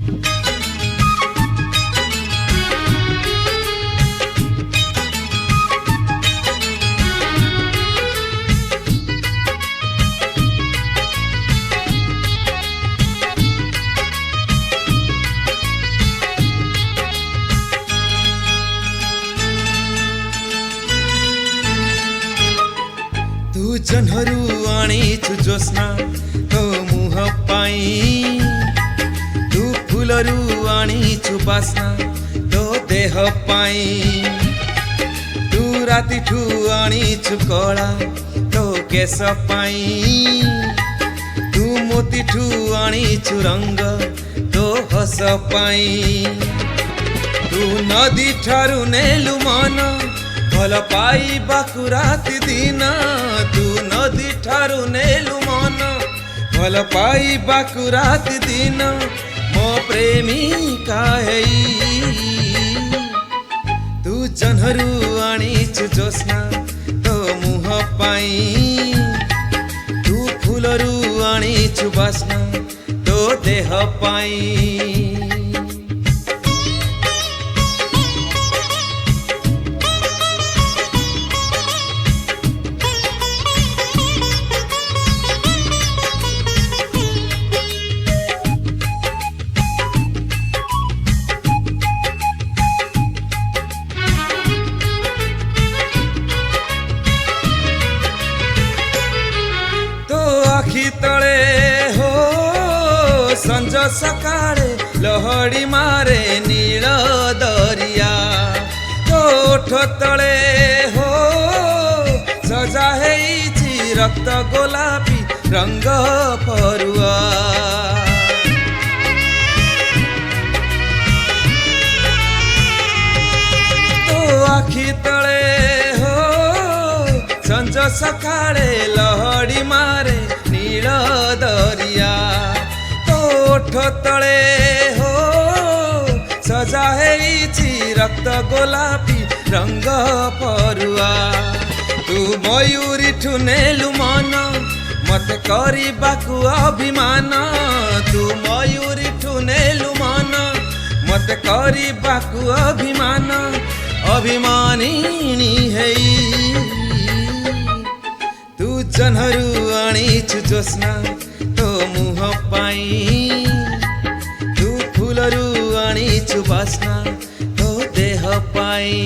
तू जनहरू आणीछु जोस्ना तो मुह पाई, तू फुलरू आणीछु बास्ना तो देह पाई, तू रातिठू आणीछु कला तो केस पाई, तू मोतीठू आणीछु रंग तो हस पाई, तू नदी ठारू नेलु मन भल पाइबाकु राति दिन, तू नदी ठारू नेलु मन भल पाइबाकु राति दिन, मो प्रेमिका हेई। तू जनहरू आणीछु जोस्ना तो मुह पाई, तू फुलरू आणीछु बास्ना तो देह पाई। आखि तले हो संज सकाळे लहड़ी मारे नील दरिया, तो ओठ तले हो सजा हेइछि रक्त गोलापी रंग परुआ, तो आखि तले हो संज सकाळे लहड़ी मारे नील दरिया, तो ओठ तले हो सजा हेइछि रक्त गोलापी रंग परुआ, तू मयूरी ठू नेलु मन मते करिबाकु अभिमान, तू मयूरी ठू नेलु मन मते करिबाकु अभिमान, अभिमानिनी हेई। तू जनहरू आणीछु जोस्ना तो मुह पाई, तू फुलरू आणीछु बास्ना तो देह पाई।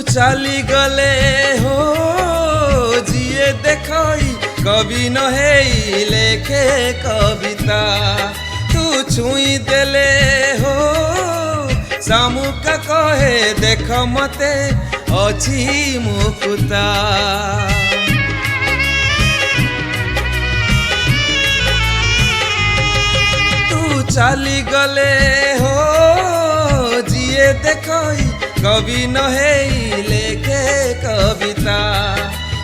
चली गले हो जिए देखई कवि न हेई लेखे कविता, तू छुई देले हो सामुका कहे देख मते अछि मुकुता, तू चली गले हो जिए देखई कवि न हेई लेखे कविता,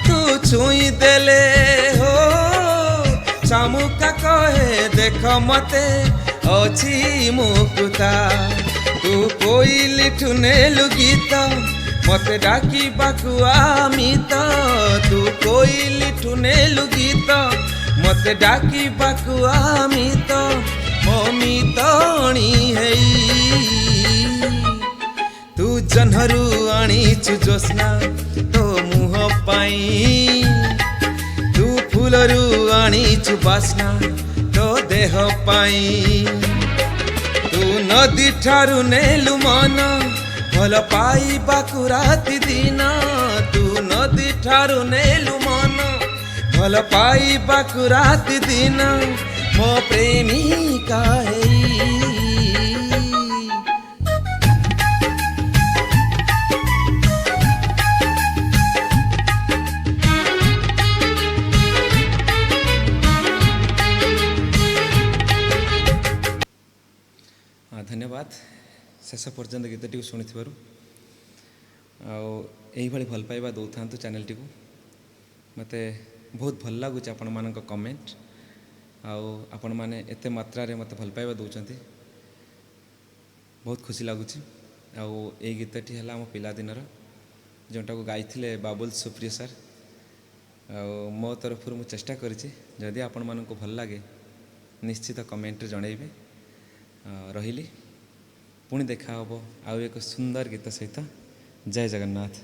तू छुई देले हो सामुका कहे देख मते अछि मुकुता, तू कोइली ठू नेलु गीत मते डाकी बाकु आमित, तू कोइली ठू नेलु गीत मते डाकी बाकु आमित, ममितणी हेई। तू जनहरू आणीछु जोस्ना तो मुह पाई, तू फुलरू आणीछु बास्ना तो देह पाई, तू नदी ठारू नेलु मन भल पाइबाकु राति दिन, तू नदी ठारू नेलु मन भल पाइबाकु राति दिन, मो प्रेमिका हेई। धन्यवाद शेष पर्यंत गीतटी शुणी। ଆଉ ଏଇଭଳି ଭଲ ପାଇବା ଦେଉଥାନ୍ତୁ ଚ୍ୟାନେଲଟିକୁ। ମୋତେ ବହୁତ ଭଲ ଲାଗୁଛି ଆପଣମାନଙ୍କ କମେଣ୍ଟ, ଆଉ ଆପଣମାନେ ଏତେ ମାତ୍ରାରେ ମୋତେ ଭଲ ପାଇବା ଦେଉଛନ୍ତି, ବହୁତ ଖୁସି ଲାଗୁଛି। ଆଉ ଏଇ ଗୀତଟି ହେଲା ଆମ ପିଲାଦିନର, ଯେଉଁଟାକୁ ଗାଇଥିଲେ ବାବୁଲ ସୁପ୍ରିୟ ସାର୍। ଆଉ ମୋ ତରଫରୁ ମୁଁ ଚେଷ୍ଟା କରିଛି, ଯଦି ଆପଣମାନଙ୍କୁ ଭଲ ଲାଗେ ନିଶ୍ଚିତ କମେଣ୍ଟରେ ଜଣାଇବେ। ରହିଲି, ପୁଣି ଦେଖା ହେବ ଆଉ ଏକ ସୁନ୍ଦର ଗୀତ ସହିତ। ଜୟ ଜଗନ୍ନାଥ।